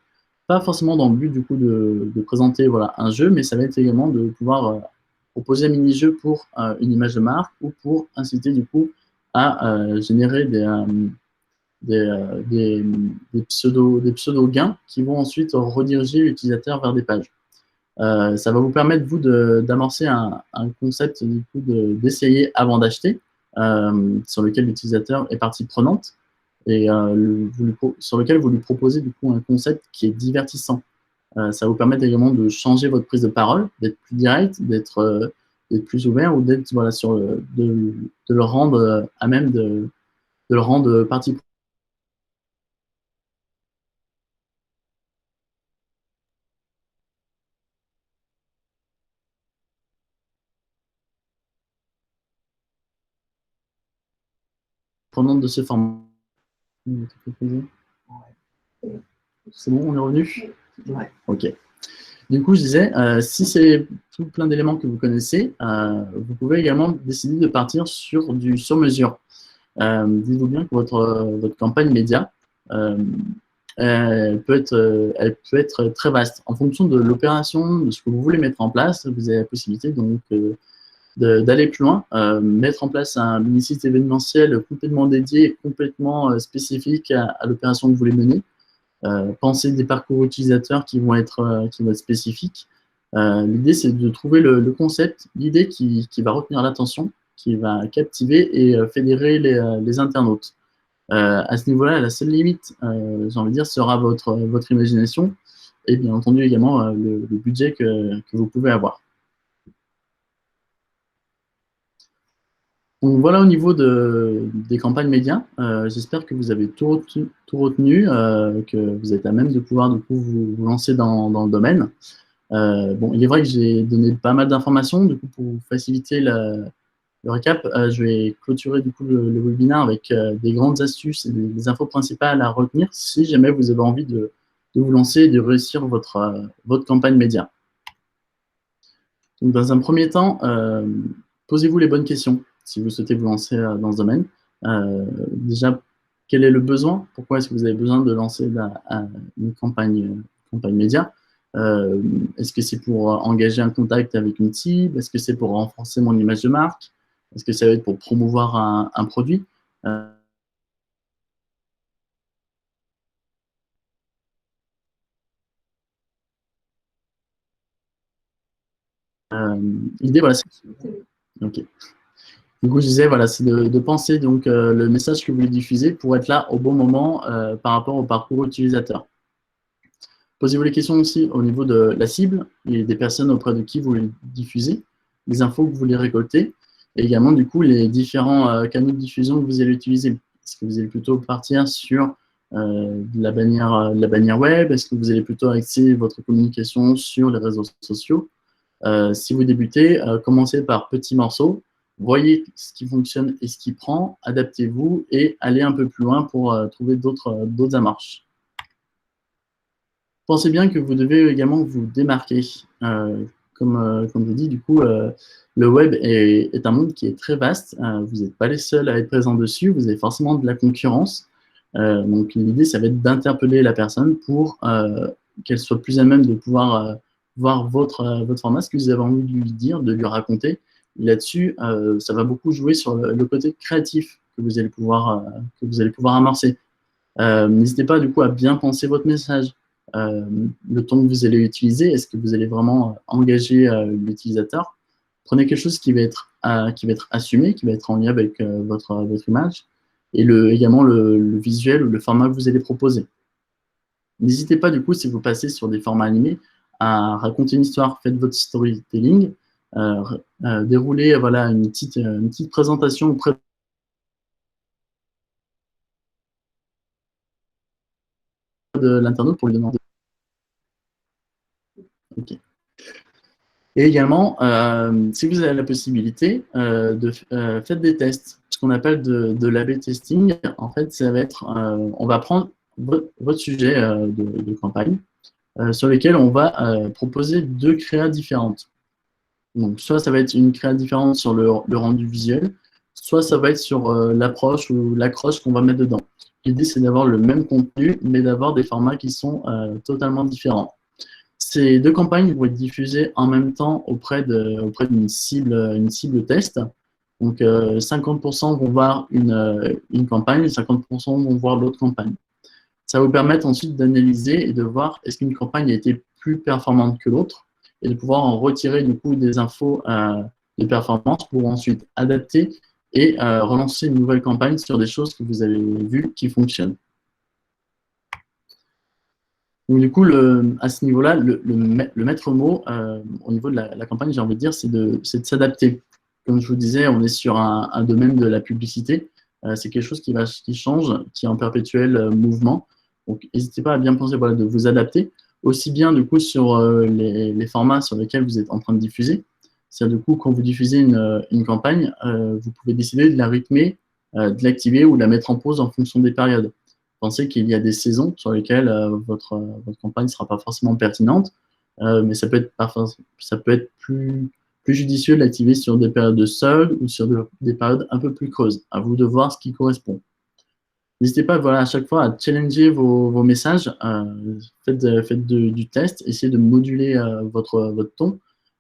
pas forcément dans le but du coup de présenter voilà, un jeu, mais ça va être également de pouvoir proposer un mini-jeu pour une image de marque ou pour inciter du coup à générer des pseudo-gains qui vont ensuite rediriger l'utilisateur vers des pages. Ça va vous permettre, vous, d'amorcer un concept du coup d'essayer avant d'acheter, sur lequel l'utilisateur est partie prenante et sur lequel vous lui proposez du coup un concept qui est divertissant. Ça va vous permettre également de changer votre prise de parole, d'être plus direct, d'être plus ouvert ou d'être voilà, de le rendre à même de le rendre partie prenante de ce format. C'est bon, on est revenu? Ouais. Ok. Du coup, je disais, si c'est tout plein d'éléments que vous connaissez, vous pouvez également décider de partir sur du sur-mesure. Dites-vous bien que votre campagne média, elle peut être très vaste. En fonction de l'opération, de ce que vous voulez mettre en place, vous avez la possibilité donc d'aller plus loin, mettre en place un mini-site événementiel complètement dédié, complètement spécifique à l'opération que vous voulez mener. Penser des parcours utilisateurs qui vont être spécifiques. L'idée, c'est de trouver le concept, l'idée qui va retenir l'attention, qui va captiver et fédérer les internautes. À ce niveau-là, la seule limite, j'ai envie de dire, sera votre imagination et bien entendu également le budget que vous pouvez avoir. Donc voilà au niveau des campagnes médias. J'espère que vous avez tout retenu, que vous êtes à même de pouvoir du coup, vous lancer dans le domaine. Bon, il est vrai que j'ai donné pas mal d'informations. Du coup, pour vous faciliter le récap, je vais clôturer du coup le webinaire avec des grandes astuces et des infos principales à retenir si jamais vous avez envie de vous lancer et de réussir votre campagne média. Donc, dans un premier temps, posez-vous les bonnes questions si vous souhaitez vous lancer dans ce domaine. Déjà, quel est le besoin? Pourquoi est-ce que vous avez besoin de lancer une campagne média? Est-ce que c'est pour engager un contact avec une cible? Est-ce que c'est pour renforcer mon image de marque? Est-ce que ça va être pour promouvoir un produit? L'idée, voilà, c'est... Ok. Du coup, je disais, voilà, c'est de penser donc le message que vous voulez diffuser pour être là au bon moment par rapport au parcours utilisateur. Posez-vous les questions aussi au niveau de la cible et des personnes auprès de qui vous voulez diffuser, les infos que vous voulez récolter, et également du coup les différents canaux de diffusion que vous allez utiliser. Est-ce que vous allez plutôt partir sur la bannière web? Est-ce que vous allez plutôt axer votre communication sur les réseaux sociaux? Si vous débutez, commencez par petits morceaux. Voyez ce qui fonctionne et ce qui prend, adaptez-vous et allez un peu plus loin pour trouver d'autres amorces. Pensez bien que vous devez également vous démarquer. Comme je vous dis, du coup, le web est un monde qui est très vaste. Vous n'êtes pas les seuls à être présents dessus. Vous avez forcément de la concurrence. Donc l'idée, ça va être d'interpeller la personne pour qu'elle soit plus à même de pouvoir voir votre format, ce que vous avez envie de lui dire, de lui raconter. Là-dessus, ça va beaucoup jouer sur le côté créatif que vous allez pouvoir amorcer. N'hésitez pas du coup à bien penser votre message, le ton que vous allez utiliser. Est-ce que vous allez vraiment engager l'utilisateur? Prenez quelque chose qui va être assumé, qui va être en lien avec votre image, et également le visuel ou le format que vous allez proposer. N'hésitez pas du coup, si vous passez sur des formats animés, à raconter une histoire. Faites votre storytelling, déroulez voilà, une petite présentation auprès de l'internaute pour lui demander. Okay. Et également, si vous avez la possibilité, faites des tests, ce qu'on appelle de l'A/B testing. En fait, ça va être, on va prendre votre sujet de campagne, sur lesquels on va proposer 2 créas différentes. Donc, soit ça va être une créa différente sur le rendu visuel, soit ça va être sur l'approche ou l'accroche qu'on va mettre dedans. L'idée, c'est d'avoir le même contenu, mais d'avoir des formats qui sont totalement différents. Ces 2 campagnes vont être diffusées en même temps auprès d'une cible test. Donc, 50% vont voir une campagne, 50% vont voir l'autre campagne. Ça va vous permettre ensuite d'analyser et de voir est-ce qu'une campagne a été plus performante que l'autre et de pouvoir en retirer du coup des infos de performance pour ensuite adapter et relancer une nouvelle campagne sur des choses que vous avez vues qui fonctionnent. Donc, du coup, à ce niveau-là, le maître mot au niveau de la campagne, j'ai envie de dire, c'est de s'adapter. Comme je vous disais, on est sur un domaine de la publicité. C'est quelque chose qui change, qui est en perpétuel mouvement. Donc, n'hésitez pas à bien penser de vous adapter, aussi bien du coup sur les formats sur lesquels vous êtes en train de diffuser. C'est-à-dire, du coup, quand vous diffusez une campagne, vous pouvez décider de la rythmer, de l'activer ou de la mettre en pause en fonction des périodes. Pensez qu'il y a des saisons sur lesquelles votre campagne ne sera pas forcément pertinente, mais ça peut être plus judicieux de l'activer sur des périodes de solde ou sur des périodes un peu plus creuses. À vous de voir ce qui correspond. N'hésitez pas à chaque fois à challenger vos messages, faites du test, essayez de moduler votre ton.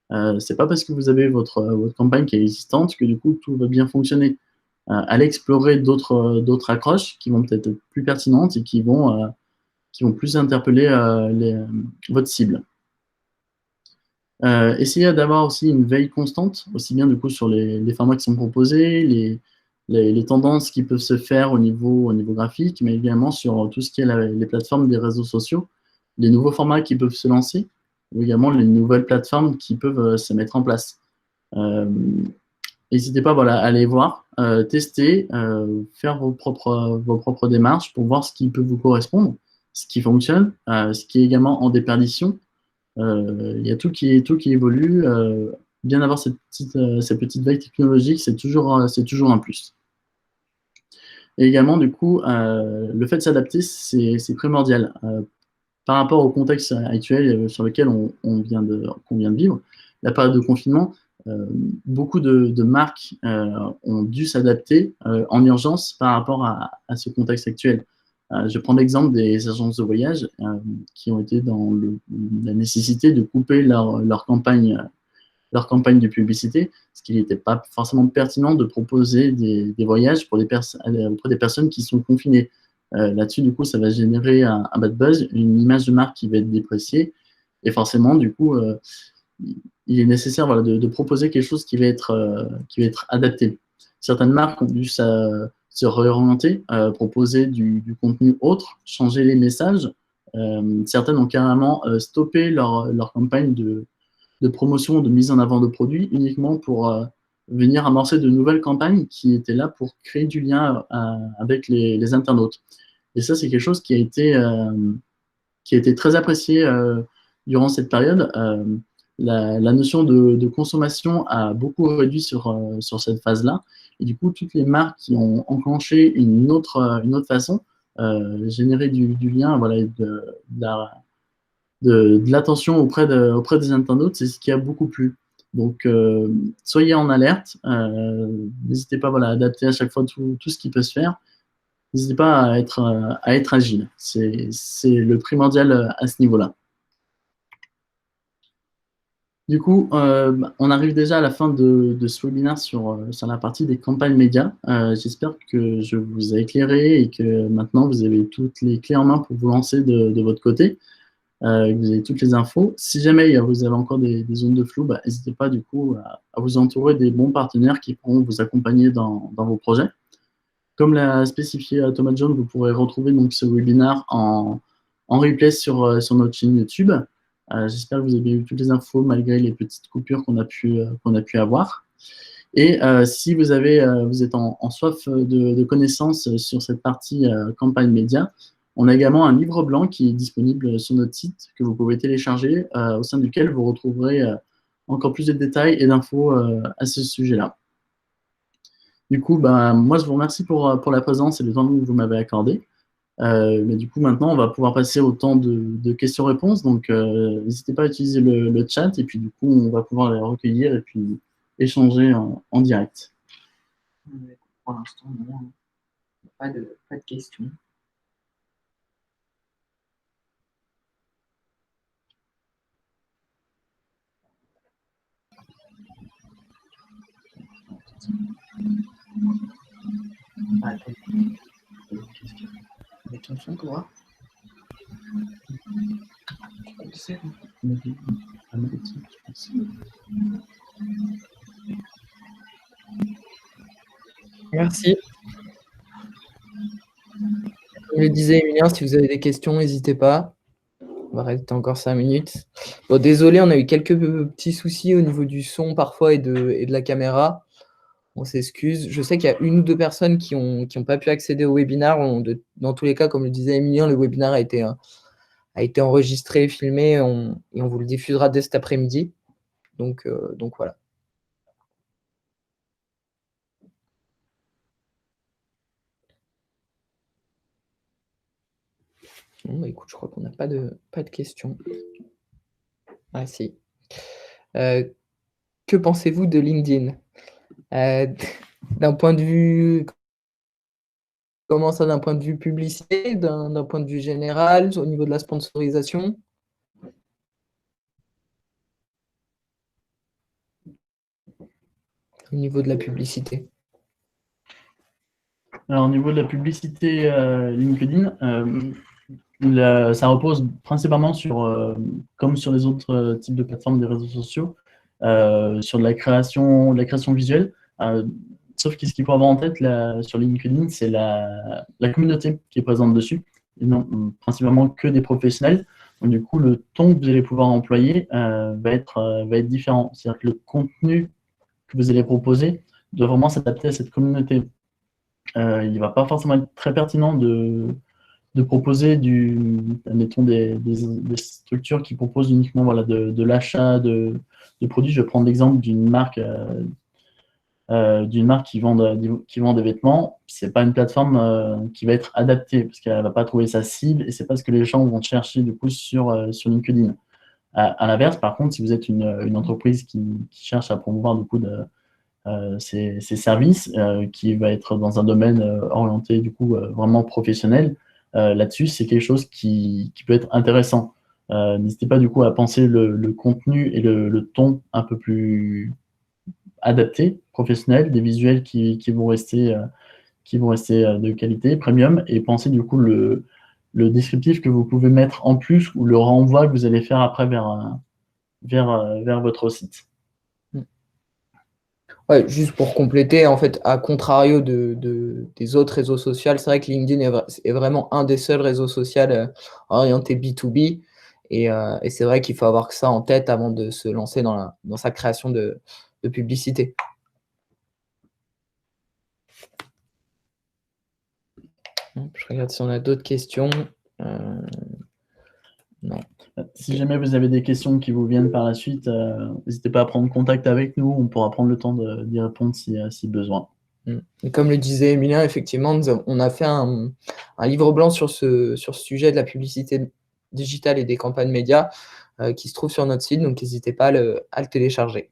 Ce n'est pas parce que vous avez votre campagne qui est existante que du coup tout va bien fonctionner. Allez explorer d'autres accroches qui vont peut-être être plus pertinentes et qui vont plus interpeller votre cible. Essayez d'avoir aussi une veille constante, aussi bien du coup sur les formats qui sont proposés, les tendances qui peuvent se faire au niveau graphique, mais également sur tout ce qui est les plateformes des réseaux sociaux, les nouveaux formats qui peuvent se lancer, ou également les nouvelles plateformes qui peuvent se mettre en place. N'hésitez pas à aller voir, tester, faire vos propres démarches pour voir ce qui peut vous correspondre, ce qui fonctionne, ce qui est également en déperdition. Il y a tout qui évolue. Bien avoir cette petite veille technologique, c'est toujours un plus. Et également, du coup, le fait de s'adapter, c'est primordial. Par rapport au contexte actuel sur lequel qu'on vient de vivre, la période de confinement, beaucoup de marques ont dû s'adapter en urgence par rapport à ce contexte actuel. Je prends l'exemple des agences de voyage qui ont été dans la nécessité de couper leur campagne de publicité, ce qui n'était pas forcément pertinent de proposer des voyages pour auprès des personnes qui sont confinées. Là-dessus, du coup, ça va générer un bad buzz, une image de marque qui va être dépréciée, et forcément, du coup, il est nécessaire de proposer quelque chose qui va être adapté. Certaines marques ont dû se réorienter, proposer du contenu autre, changer les messages. Certaines ont carrément stoppé leur campagne de promotion, de mise en avant de produits, uniquement pour venir amorcer de nouvelles campagnes qui étaient là pour créer du lien avec les internautes. Et ça, c'est quelque chose qui a été très apprécié durant cette période. La notion de consommation a beaucoup réduit sur cette phase-là. Et du coup, toutes les marques qui ont enclenché une autre façon, générer du lien, de l'attention auprès des internautes, c'est ce qui a beaucoup plu. Donc, soyez en alerte. N'hésitez pas à adapter à chaque fois tout ce qui peut se faire. n'hésitez pas à être agile. C'est le primordial à ce niveau-là. Du coup, on arrive déjà à la fin de ce webinaire sur la partie des campagnes médias. J'espère que je vous ai éclairé et que maintenant vous avez toutes les clés en main pour vous lancer de votre côté. Vous avez toutes les infos. Si jamais vous avez encore des zones de flou, n'hésitez pas du coup à vous entourer des bons partenaires qui pourront vous accompagner dans vos projets. Comme l'a spécifié Thomas John, vous pourrez retrouver donc ce webinaire en replay sur notre chaîne YouTube. J'espère que vous avez eu toutes les infos malgré les petites coupures qu'on a pu avoir. Et si vous êtes en soif de connaissances sur cette partie campagne média, on a également un livre blanc qui est disponible sur notre site que vous pouvez télécharger, au sein duquel vous retrouverez encore plus de détails et d'infos à ce sujet-là. Du coup, moi, je vous remercie pour la présence et le temps que vous m'avez accordé. Mais du coup, maintenant, on va pouvoir passer au temps de questions-réponses. Donc, n'hésitez pas à utiliser le chat et puis du coup, on va pouvoir les recueillir et puis échanger en direct. Pour l'instant, non. Pas de questions. Des questions, toi? Merci. Comme le disait Emilien, si vous avez des questions, n'hésitez pas. On va rester encore 5 minutes. Bon, désolé, on a eu quelques petits soucis au niveau du son parfois et de la caméra. On s'excuse. Je sais qu'il y a une ou deux personnes qui n'ont pas pu accéder au webinaire. Dans tous les cas, comme le disait Emilien, le webinaire a été enregistré, filmé, et on vous le diffusera dès cet après-midi. Donc voilà. Bon, écoute, je crois qu'on n'a pas de questions. Ah si. Que pensez-vous de LinkedIn? D'un point de vue, comment ça, d'un point de vue publicité, d'un point de vue général, au niveau de la sponsorisation? Au niveau de la publicité? Alors, au niveau de la publicité LinkedIn, ça repose principalement sur, comme sur les autres types de plateformes des réseaux sociaux, sur de la création visuelle. Sauf que ce qu'il faut avoir en tête sur LinkedIn, c'est la communauté qui est présente dessus, et non principalement que des professionnels. Donc, du coup, le ton que vous allez pouvoir employer va être différent. C'est-à-dire que le contenu que vous allez proposer doit vraiment s'adapter à cette communauté. Il ne va pas forcément être très pertinent de proposer admettons, des structures qui proposent uniquement voilà, de l'achat de produits. Je vais prendre l'exemple d'une marque qui vend des vêtements. Ce n'est pas une plateforme qui va être adaptée parce qu'elle ne va pas trouver sa cible et ce n'est pas ce que les gens vont chercher du coup sur LinkedIn. À l'inverse, par contre, si vous êtes une entreprise qui cherche à promouvoir du coup ces services, qui va être dans un domaine orienté du coup vraiment professionnel, là-dessus, c'est quelque chose qui peut être intéressant. N'hésitez pas du coup à penser le contenu et le ton un peu plus adapté, professionnel, des visuels qui vont rester de qualité, premium, et pensez du coup le descriptif que vous pouvez mettre en plus ou le renvoi que vous allez faire après vers votre site. Ouais, juste pour compléter, en fait, à contrario des autres réseaux sociaux, c'est vrai que LinkedIn est vraiment un des seuls réseaux sociaux orientés B2B. Et c'est vrai qu'il faut avoir que ça en tête avant de se lancer dans sa création de publicité. Je regarde si on a d'autres questions. Non. Si jamais vous avez des questions qui vous viennent par la suite, n'hésitez pas à prendre contact avec nous. On pourra prendre le temps d'y répondre si besoin. Et comme le disait Emilien, effectivement, on a fait un livre blanc sur ce sujet de la publicité digitale et des campagnes médias qui se trouve sur notre site, donc n'hésitez pas à le télécharger.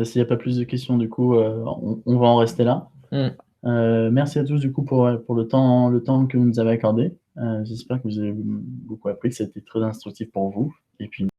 S'il n'y a pas plus de questions, du coup, on va en rester là. Merci à tous, du coup, pour le temps que vous nous avez accordé. J'espère que vous avez beaucoup appris, que ça a été très instructif pour vous. Et puis,